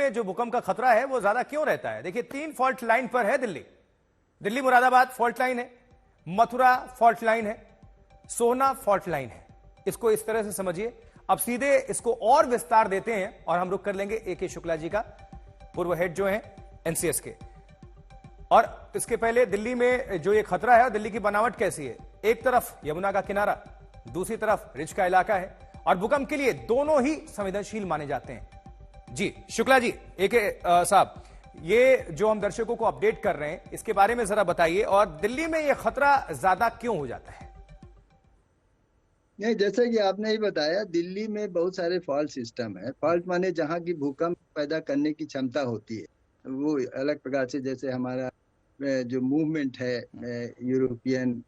में जो भूकंप का खतरा है वो ज्यादा क्यों रहता है? देखिए 3 फॉल्ट लाइन पर है दिल्ली मुरादाबाद फॉल्ट लाइन है, मथुरा फॉल्ट लाइन है, सोहना फॉल्ट लाइन है। इसको इस तरह से समझिए। अब सीधे इसको और विस्तार देते हैं और हम रुक कर लेंगे ए.के. शुक्ला जी का, पूर्व हेड जो है एनसीएस के। और इसके पहले दिल्ली में जो ये खतरा है और दिल्ली की बनावट कैसी है, एक तरफ यमुना का किनारा, दूसरी तरफ रिज का इलाका है और भूकंप के लिए दोनों ही संवेदनशील माने जाते हैं। जी शुक्ला जी, ए.के. साहब, ये जो हम दर्शकों को अपडेट कर रहे हैं इसके बारे में जरा बताइए, और दिल्ली में यह खतरा ज्यादा क्यों हो जाता है? नहीं, जैसे कि आपने ही बताया, दिल्ली में बहुत सारे फॉल्ट सिस्टम है। फॉल्ट माने जहाँ की भूकंप पैदा करने की क्षमता होती है, वो अलग प्रकार से, जैसे हमारा जो मूवमेंट है यूरोपियन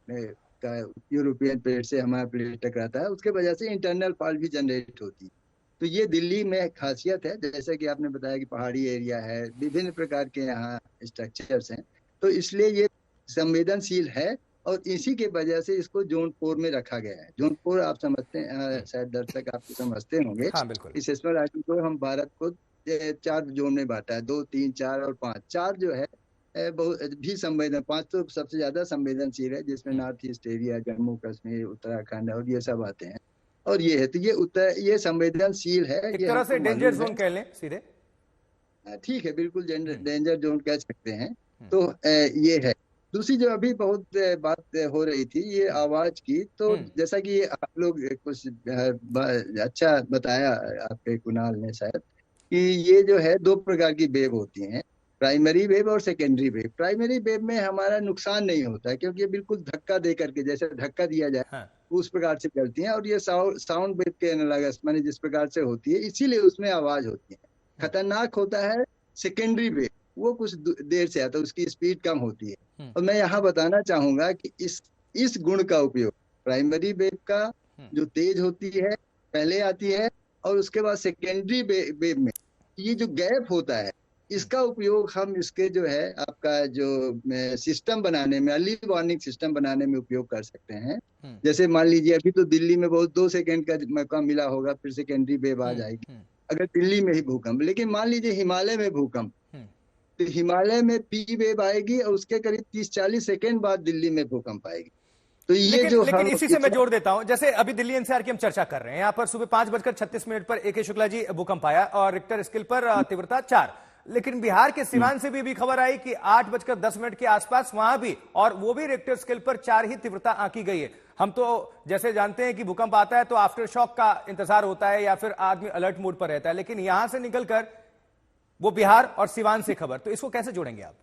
प्लेट से हमारा प्लेट टकराता है, उसके वजह से इंटरनल फॉल्ट भी जनरेट होती है। तो ये दिल्ली में खासियत है, जैसे कि आपने बताया कि पहाड़ी एरिया है, विभिन्न प्रकार के यहाँ स्ट्रक्चर्स हैं, तो इसलिए ये संवेदनशील है और इसी के वजह से इसको जोन 4 में रखा गया है। जोन 4 आप समझते हैं, शायद दर्शक आपको समझते होंगे। हाँ बिल्कुल। इस सेस्मल आर्टिकल को हम भारत को 4 जोन में बांटा है, 2, 3, 4 और 5। 4 जो है बहुत भी संवेदन, 5 तो सबसे ज्यादा संवेदनशील है, जिसमें north east area, Jammu Kashmir, Uttarakhand और ये सब आते हैं। और ये है, तो ये संवेदनशील है, एक ये तरह से डेंजर जोन है। कह लें सीधे। ठीक है, बिल्कुल डेंजर जोन कह सकते हैं। तो ये है। दूसरी जो अभी बहुत बात हो रही थी ये आवाज की, तो जैसा कि आप लोग कुछ अच्छा बताया आपके कुणाल ने शायद, कि ये जो है 2 प्रकार की वेव होती हैं, प्राइमरी वेव और सेकेंडरी वेव। प्राइमरी वेव में हमारा नुकसान नहीं होता है, क्योंकि ये बिल्कुल धक्का दे करके, जैसे धक्का दिया जाए हाँ। उस प्रकार से चलती हैं, और ये साउंड वेव के एनालॉगस माने जिस प्रकार से होती है, इसीलिए उसमें आवाज होती है। खतरनाक होता है सेकेंडरी वेव, वो कुछ देर से आता है, उसकी स्पीड कम होती है। और मैं यहाँ बताना चाहूंगा कि इस गुण का उपयोग प्राइमरी वेव का जो तेज होती है पहले आती है, और उसके बाद सेकेंडरी वेव में ये जो गैप होता है, इसका उपयोग हम इसके जो है आपका जो सिस्टम बनाने में, अर्ली वार्निंग सिस्टम बनाने में उपयोग कर सकते हैं। जैसे मान लीजिए अभी तो दिल्ली में बहुत 2 सेकेंड का मौका मिला होगा, फिर सेकेंडरी वेव आ जाएगी अगर दिल्ली में ही भूकंप। लेकिन मान लीजिए हिमालय में भूकंप, तो हिमालय में पी वेव आएगी और उसके करीब 30-40 सेकेंड बाद दिल्ली में भूकंप आएगी। तो ये लेकिन इसी से मैं जोड़ देता हूं, जैसे अभी दिल्ली एनसीआर की हम चर्चा कर रहे हैं, यहां पर सुबह 5:36 पर ए.के. शुक्ला जी भूकंप आया और रिक्टर स्केल पर तीव्रता 4। लेकिन बिहार के सिवान से भी खबर आई कि 8:10 के आसपास वहां भी, और वो भी रिक्टर स्केल पर 4 ही तीव्रता आंकी गई है। हम तो जैसे जानते हैं कि भूकंप आता है तो आफ्टर शॉक का इंतजार होता है या फिर आदमी अलर्ट मोड पर रहता है, लेकिन यहां से निकलकर वो बिहार और सिवान से खबर, तो इसको कैसे जोड़ेंगे आप?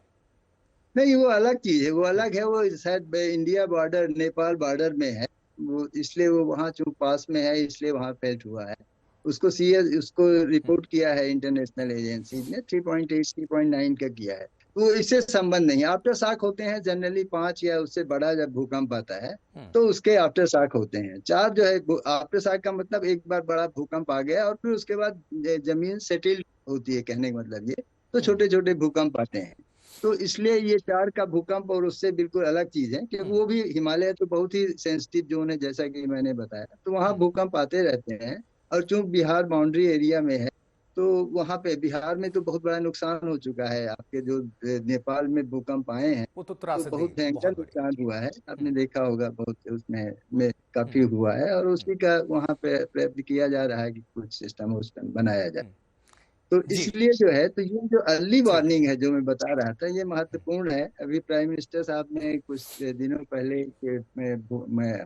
नहीं, वो अलग चीज है, वो अलग है। वो शायद इंडिया बॉर्डर, नेपाल बॉर्डर में है वो, इसलिए वो वहाँ चूंकि पास में है, इसलिए वहाँ फेल्ट हुआ है। उसको रिपोर्ट किया है इंटरनेशनल एजेंसी ने, 3.8 3.9 का किया है। तो इससे संबंध नहीं। आफ्टर शॉक होते हैं जनरली 5 या उससे बड़ा जब भूकंप आता है तो उसके आफ्टर शॉक होते हैं। 4 जो है आफ्टर शॉक का मतलब एक बार बड़ा भूकंप आ गया और फिर उसके बाद जमीन सेटल होती है, कहने का मतलब ये। तो छोटे छोटे भूकंप आते हैं। तो इसलिए ये 4 का भूकंप और उससे बिल्कुल अलग चीज है, क्योंकि वो भी हिमालय तो बहुत ही सेंसिटिव जोन है, जैसा कि मैंने बताया। तो वहाँ भूकंप आते रहते हैं, और चूंकि बिहार बाउंड्री एरिया में है, तो वहाँ पे बिहार में तो बहुत बड़ा नुकसान हो चुका है। आपके जो नेपाल में भूकंप आए हैं वो तो बहुत भयंकर नुकसान हुआ है, आपने देखा होगा, बहुत उसमें में काफी हुआ है। और उसी का वहाँ पे प्रयत्न किया जा रहा है कि कुछ सिस्टम बनाया जाए। तो इसलिए जो है, तो ये जो अर्ली वार्निंग है जो मैं बता रहा था, ये महत्वपूर्ण है। अभी प्राइम मिनिस्टर साहब ने कुछ दिनों पहले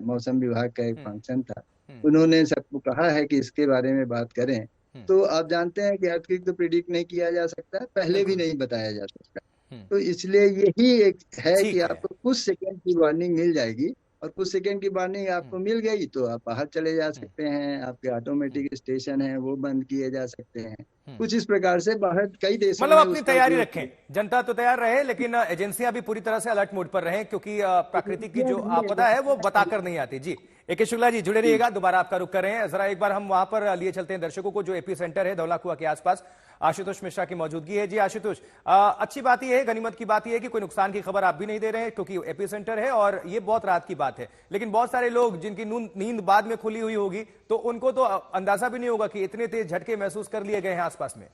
मौसम विभाग का एक फंक्शन था, उन्होंने सबको कहा है कि इसके बारे में बात करें। तो आप जानते हैं कि अर्थक्वेक तो प्रिडिक्ट नहीं किया जा सकता, पहले भी नहीं बताया जा सकता। तो इसलिए यही एक है कि आपको कुछ सेकंड की वार्निंग मिल जाएगी, और कुछ सेकंड की वार्निंग आपको मिल गई तो आप बाहर चले जा सकते हैं। आपके ऑटोमेटिक स्टेशन है वो बंद किए जा सकते हैं। कुछ इस प्रकार से बाहर कई देशों में अपनी तैयारी रखें, जनता तो तैयार रहे, लेकिन एजेंसियां भी पूरी तरह से अलर्ट मोड पर रहें, क्योंकि प्रकृति की जो आपदा है वो बताकर नहीं आती। जी ए.के. शुक्ला जी जुड़े रहिएगा, दोबारा आपका रुख कर रहे हैं। जरा एक बार हम वहां पर लिए चलते हैं दर्शकों को, जो एपी सेंटर है धौला कुआं के आसपास। आशुतोष मिश्रा की मौजूदगी है। जी आशुतोष, अच्छी बात यह है, गनीमत की बात यह है कि कोई नुकसान की खबर आप भी नहीं दे रहे हैं, क्योंकि एपी सेंटर है और ये बहुत रात की बात है। लेकिन बहुत सारे लोग जिनकी नींद बाद में खुली हुई होगी, तो उनको तो अंदाजा भी नहीं होगा कि इतने तेज झटके महसूस कर लिए गए हैं आसपास में।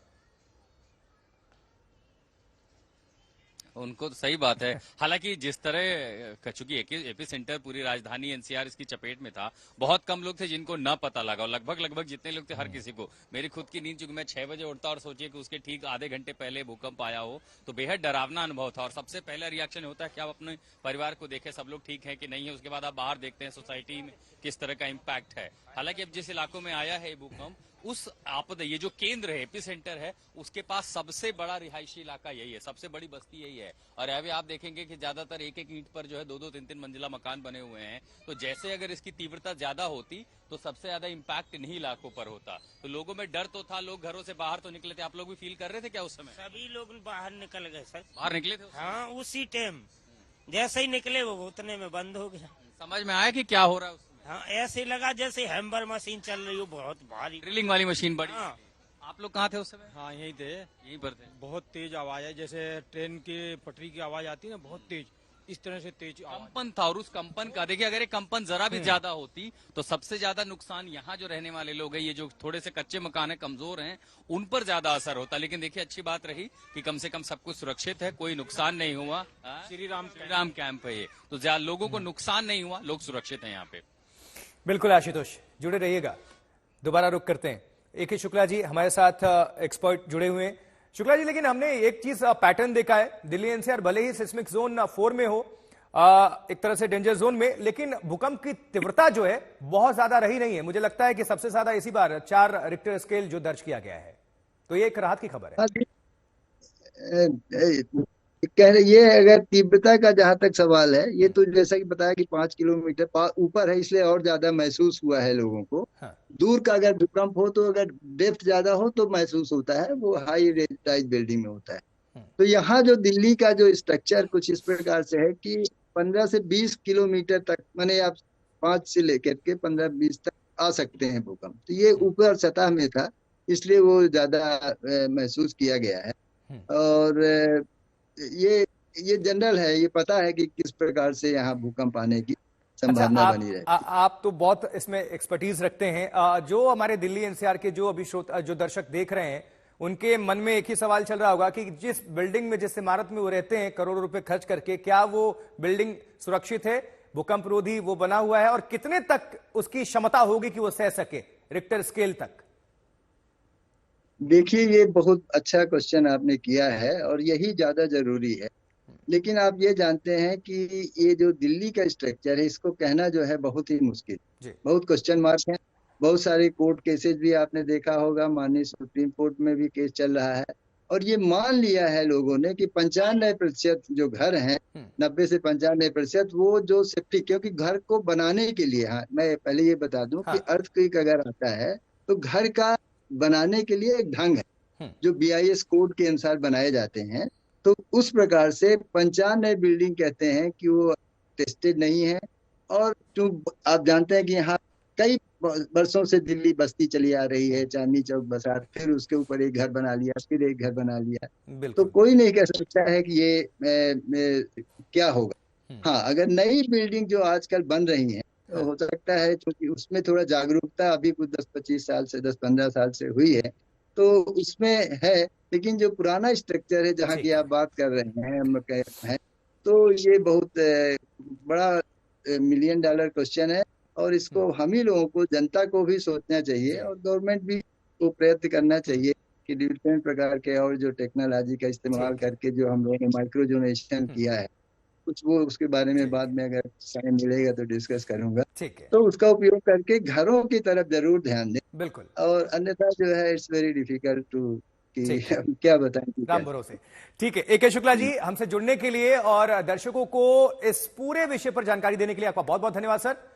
उनको तो सही बात है। हालांकि जिस तरह चूंकि एपी सेंटर पूरी राजधानी एनसीआर इसकी चपेट में था, बहुत कम लोग थे जिनको न पता लगा, और लगभग जितने लोग थे हर किसी को। मेरी खुद की नींद, चूंकि मैं 6 बजे उठता और सोचिए कि उसके ठीक आधे घंटे पहले भूकंप आया हो, तो बेहद डरावना अनुभव था। और सबसे पहला रिएक्शन होता है कि आप अपने परिवार को देखें, सब लोग ठीक है कि नहीं है, उसके बाद आप बाहर देखते हैं सोसाइटी में किस तरह का इम्पैक्ट है। हालांकि अब जिस इलाकों में आया है भूकंप, उस आपदा, ये जो केंद्र है, एपी सेंटर है, उसके पास सबसे बड़ा रिहायशी इलाका यही है, सबसे बड़ी बस्ती यही है। और अभी आप देखेंगे कि ज्यादातर एक ईंट पर जो है 2-2, 3-3 मंजिला मकान बने हुए हैं। तो जैसे अगर इसकी तीव्रता ज्यादा होती तो सबसे ज्यादा इम्पैक्ट इन्हीं इलाकों पर होता। तो लोगों में डर तो था, लोग घरों से बाहर तो निकले थे। आप लोग भी फील कर रहे थे क्या उस समय? सभी लोग बाहर निकल गए सर। बाहर निकले थे? हाँ, उसी टाइम जैसे ही निकले वो उतने में बंद हो गया। समझ में आया कि क्या हो रहा है? हाँ, ऐसे लगा जैसे हैम्बर मशीन चल रही हो, बहुत भारी ड्रिलिंग वाली मशीन बड़ी। हाँ। आप लोग कहाँ थे उस समय? हाँ, यहीं थे। यहीं पर थे। बहुत तेज आवाज है, जैसे ट्रेन की पटरी की आवाज आती है ना, बहुत तेज, इस तरह से तेज आवाज। कंपन था, और उस कंपन का देखिए, अगर ये कंपन जरा भी ज्यादा होती तो सबसे ज्यादा नुकसान यहाँ जो रहने वाले लोग हैं, ये जो थोड़े से कच्चे मकान है, कमजोर हैं, उन पर ज्यादा असर होता। लेकिन देखिए, अच्छी बात रही कि कम से कम सब कुछ सुरक्षित है, कोई नुकसान नहीं हुआ। श्री राम कैंप है ये, तो ज्यादा लोगों को नुकसान नहीं हुआ, लोग सुरक्षित हैं यहाँ पे। बिल्कुल आशुतोष, जुड़े रहिएगा। दोबारा रुक करते हैं। ए.के. शुक्ला जी हमारे साथ एक्सपर्ट जुड़े हुए हैं। शुक्ला जी, लेकिन हमने एक चीज पैटर्न देखा है, दिल्ली एनसीआर भले ही सिस्मिक जोन 4 में हो, एक तरह से डेंजर जोन में, लेकिन भूकंप की तीव्रता जो है बहुत ज्यादा रही नहीं है। मुझे लगता है कि सबसे ज्यादा इसी बार 4 रिक्टर स्केल जो दर्ज किया गया है, तो ये एक राहत की खबर है। कह रहे ये अगर तीव्रता का जहां तक सवाल है, ये तो जैसा कि बताया कि 5 किलोमीटर ऊपर है, इसलिए और ज्यादा महसूस हुआ है लोगों को। हाँ। दूर का अगर भूकंप हो तो अगर डेप्थ ज्यादा हो तो महसूस होता है, वो हाई राइज बिल्डिंग में होता है। तो यहाँ जो दिल्ली का जो स्ट्रक्चर कुछ इस प्रकार से है कि 15 से 20 किलोमीटर तक, माने आप 5 से लेकर के 15-20 तक आ सकते हैं भूकंप। तो ये ऊपर सतह में था, इसलिए वो ज्यादा महसूस किया गया है। और ये जनरल है, ये पता है कि किस प्रकार से यहाँ भूकंप आने की संभावना बनी रहती है। आप तो बहुत इसमें एक्सपर्टीज रखते हैं। जो हमारे दिल्ली एनसीआर के जो अभी जो दर्शक देख रहे हैं, उनके मन में एक ही सवाल चल रहा होगा कि जिस बिल्डिंग में, जिस इमारत में वो रहते हैं करोड़ों रुपए खर्च करके, क्या वो बिल्डिंग सुरक्षित है, भूकंप रोधी वो बना हुआ है, और कितने तक उसकी क्षमता होगी कि वो सह सके रिक्टर स्केल तक? देखिए, ये बहुत अच्छा क्वेश्चन आपने किया है और यही ज्यादा जरूरी है। लेकिन आप ये जानते हैं कि ये जो दिल्ली का स्ट्रक्चर है, इसको कहना जो है बहुत ही मुश्किल, बहुत क्वेश्चन मार्क है। बहुत सारे कोर्ट केसेस भी आपने देखा होगा, माननीय सुप्रीम कोर्ट में भी केस चल रहा है। और ये मान लिया है लोगों ने कि 95% जो घर हैं, 90 से 95%, वो जो सेफ्टी, क्योंकि घर को बनाने के लिए, हाँ मैं पहले ये बता दूं कि अर्थक्वेक अगर आता है तो घर का बनाने के लिए एक ढंग है जो BIS कोड के अनुसार बनाए जाते हैं। तो उस प्रकार से 95 बिल्डिंग कहते हैं कि वो टेस्टेड नहीं है। और जो आप जानते हैं कि यहाँ कई वर्षों से दिल्ली बस्ती चली आ रही है, चांदनी चौक बसात, फिर उसके ऊपर एक घर बना लिया, फिर एक घर बना लिया। तो कोई नहीं कह सकता है कि ये क्या होगा। हाँ, अगर नई बिल्डिंग जो आजकल बन रही है, तो हो सकता है क्योंकि उसमें थोड़ा जागरूकता अभी कुछ 10-25 साल से, 10-15 साल से हुई है, तो उसमें है। लेकिन जो पुराना स्ट्रक्चर है जहाँ की आप बात कर रहे हैं, हम कह रहे हैं, तो ये बहुत बड़ा $1 मिलियन क्वेश्चन है। और इसको हम ही लोगों को, जनता को भी सोचना चाहिए, और गवर्नमेंट भी को प्रयत्न करना चाहिए कि डिफरेंट प्रकार के और जो टेक्नोलॉजी का इस्तेमाल करके जो हम लोगों ने माइक्रोजोनेशन किया है, कुछ वो उसके बारे में बाद में अगर टाइम मिलेगा तो डिस्कस करूंगा। तो उसका उपयोग करके घरों की तरफ जरूर ध्यान दें। बिल्कुल। और अन्यथा जो है इट्स वेरी डिफिकल्ट टू कि क्या बताएं। राम भरोसे। ठीक है, ए.के. शुक्ला जी हमसे जुड़ने के लिए और दर्शकों को इस पूरे विषय पर जानकारी देने के लिए आपका बहुत बहुत धन्यवाद सर।